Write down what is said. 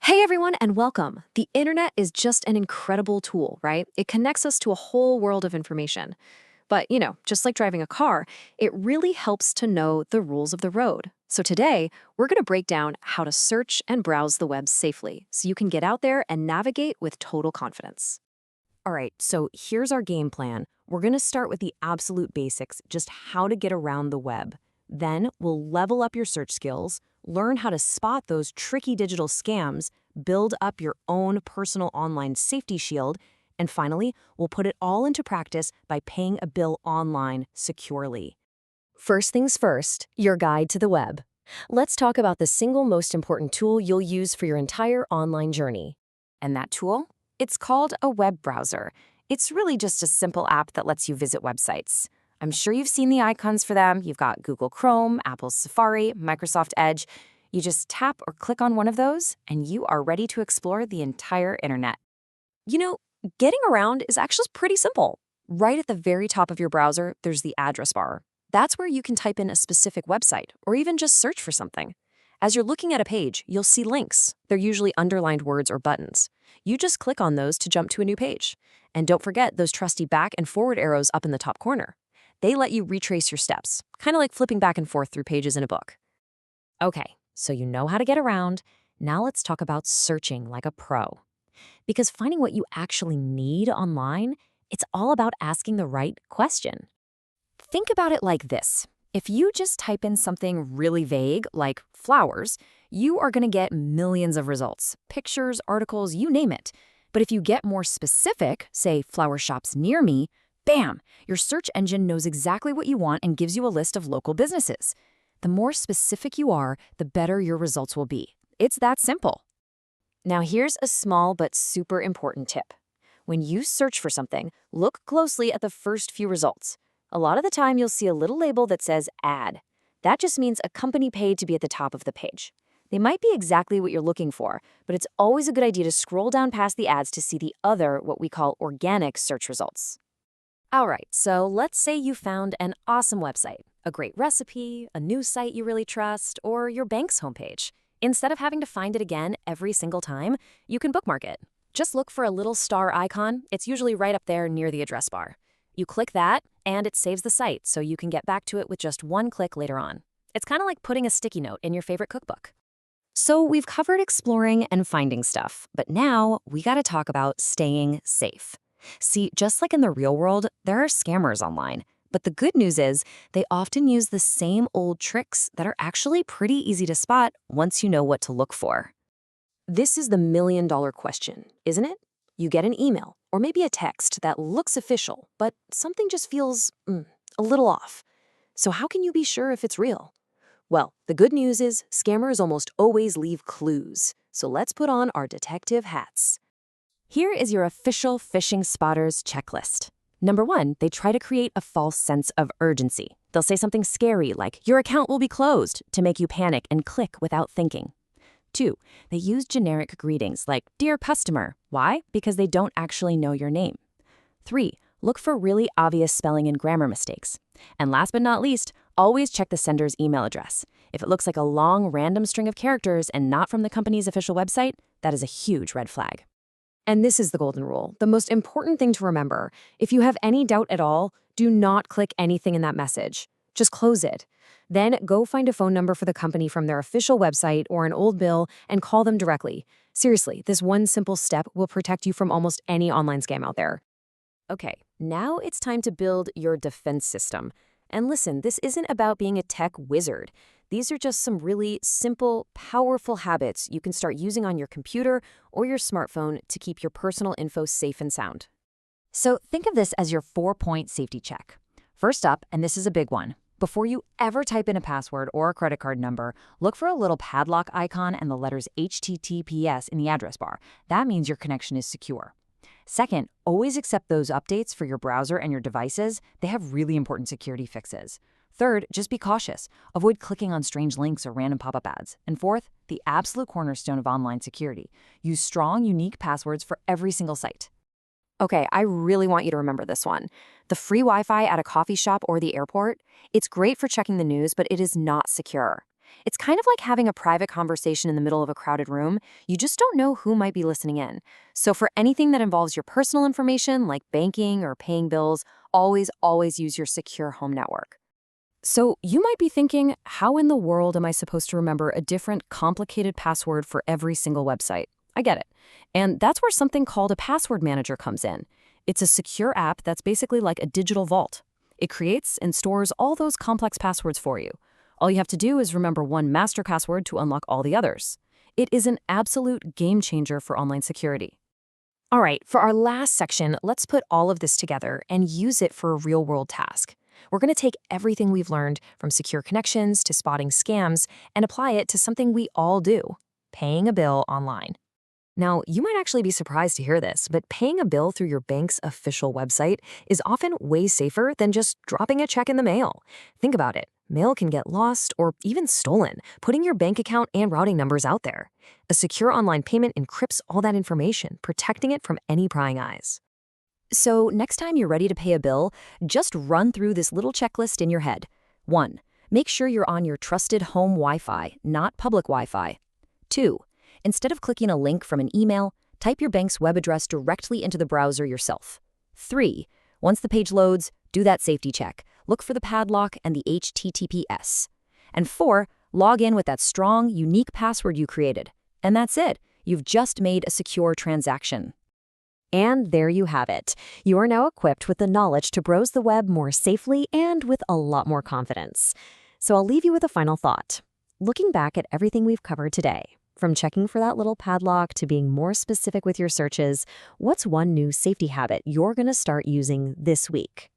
Hey everyone, and welcome. The internet is just an incredible tool, right? It connects us to a whole world of information. But, just like driving a car, it really helps to know the rules of the road. So today, we're going to break down how to search and browse the web safely so you can get out there and navigate with total confidence. All right, so here's our game plan. We're going to start with the absolute basics, just how to get around the web. Then we'll level up your search skills, learn how to spot those tricky digital scams, build up your own personal online safety shield, and finally, we'll put it all into practice by paying a bill online securely. First things first, your guide to the web. Let's talk about the single most important tool you'll use for your entire online journey. And that tool? It's called a web browser. It's really just a simple app that lets you visit websites. I'm sure you've seen the icons for them. You've got Google Chrome, Apple's Safari, Microsoft Edge. You just tap or click on one of those, and you are ready to explore the entire internet. Getting around is actually pretty simple. Right at the very top of your browser, there's the address bar. That's where you can type in a specific website or even just search for something. As you're looking at a page, you'll see links. They're usually underlined words or buttons. You just click on those to jump to a new page. And don't forget those trusty back and forward arrows up in the top corner. They let you retrace your steps, kind of like flipping back and forth through pages in a book. Okay, so you know how to get around. Now let's talk about searching like a pro. Because finding what you actually need online, it's all about asking the right question. Think about it like this. If you just type in something really vague, like flowers, you are going to get millions of results, pictures, articles, you name it. But if you get more specific, say flower shops near me, bam, your search engine knows exactly what you want and gives you a list of local businesses. The more specific you are, the better your results will be. It's that simple. Now here's a small but super important tip. When you search for something, look closely at the first few results. A lot of the time you'll see a little label that says ad. That just means a company paid to be at the top of the page. They might be exactly what you're looking for, but it's always a good idea to scroll down past the ads to see the other, what we call organic search results. All right, so let's say you found an awesome website, a great recipe, a news site you really trust, or your bank's homepage. Instead of having to find it again every single time, you can bookmark it. Just look for a little star icon. It's usually right up there near the address bar. You click that, and it saves the site, so you can get back to it with just one click later on. It's kind of like putting a sticky note in your favorite cookbook. So we've covered exploring and finding stuff, but now we got to talk about staying safe. See, just like in the real world, there are scammers online. But the good news is they often use the same old tricks that are actually pretty easy to spot once you know what to look for. This is the million-dollar question, isn't it? You get an email or maybe a text that looks official, but something just feels a little off. So how can you be sure if it's real? Well, the good news is scammers almost always leave clues. So let's put on our detective hats. Here is your official phishing spotters checklist. Number 1, they try to create a false sense of urgency. They'll say something scary like, your account will be closed, to make you panic and click without thinking. 2, they use generic greetings like, dear customer. Why? Because they don't actually know your name. 3, look for really obvious spelling and grammar mistakes. And last but not least, always check the sender's email address. If it looks like a long, random string of characters and not from the company's official website, that is a huge red flag. And this is the golden rule. The most important thing to remember, if you have any doubt at all, do not click anything in that message. Just close it. Then go find a phone number for the company from their official website or an old bill and call them directly. Seriously, this one simple step will protect you from almost any online scam out there. Okay, now it's time to build your defense system. And listen, this isn't about being a tech wizard. These are just some really simple, powerful habits you can start using on your computer or your smartphone to keep your personal info safe and sound. So think of this as your 4-point safety check. First up, and this is a big one, before you ever type in a password or a credit card number, look for a little padlock icon and the letters HTTPS in the address bar. That means your connection is secure. Second, always accept those updates for your browser and your devices. They have really important security fixes. Third, just be cautious. Avoid clicking on strange links or random pop-up ads. And fourth, the absolute cornerstone of online security. Use strong, unique passwords for every single site. Okay, I really want you to remember this one. The free Wi-Fi at a coffee shop or the airport, it's great for checking the news, but it is not secure. It's kind of like having a private conversation in the middle of a crowded room. You just don't know who might be listening in. So for anything that involves your personal information, like banking or paying bills, always use your secure home network. So you might be thinking, how in the world am I supposed to remember a different, complicated password for every single website? I get it. And that's where something called a password manager comes in. It's a secure app that's basically like a digital vault. It creates and stores all those complex passwords for you. All you have to do is remember one master password to unlock all the others. It is an absolute game changer for online security. All right, for our last section, let's put all of this together and use it for a real-world task. We're going to take everything we've learned from secure connections to spotting scams and apply it to something we all do, paying a bill online. Now, you might actually be surprised to hear this, but paying a bill through your bank's official website is often way safer than just dropping a check in the mail. Think about it. Mail can get lost or even stolen, putting your bank account and routing numbers out there. A secure online payment encrypts all that information, protecting it from any prying eyes. So next time you're ready to pay a bill, just run through this little checklist in your head. 1. Make sure you're on your trusted home Wi-Fi, not public Wi-Fi. 2. Instead of clicking a link from an email, type your bank's web address directly into the browser yourself. 3. Once the page loads, do that safety check. Look for the padlock and the HTTPS. And 4. Log in with that strong, unique password you created. And that's it. You've just made a secure transaction. And there you have it. You are now equipped with the knowledge to browse the web more safely and with a lot more confidence. So I'll leave you with a final thought. Looking back at everything we've covered today, from checking for that little padlock to being more specific with your searches, what's one new safety habit you're going to start using this week?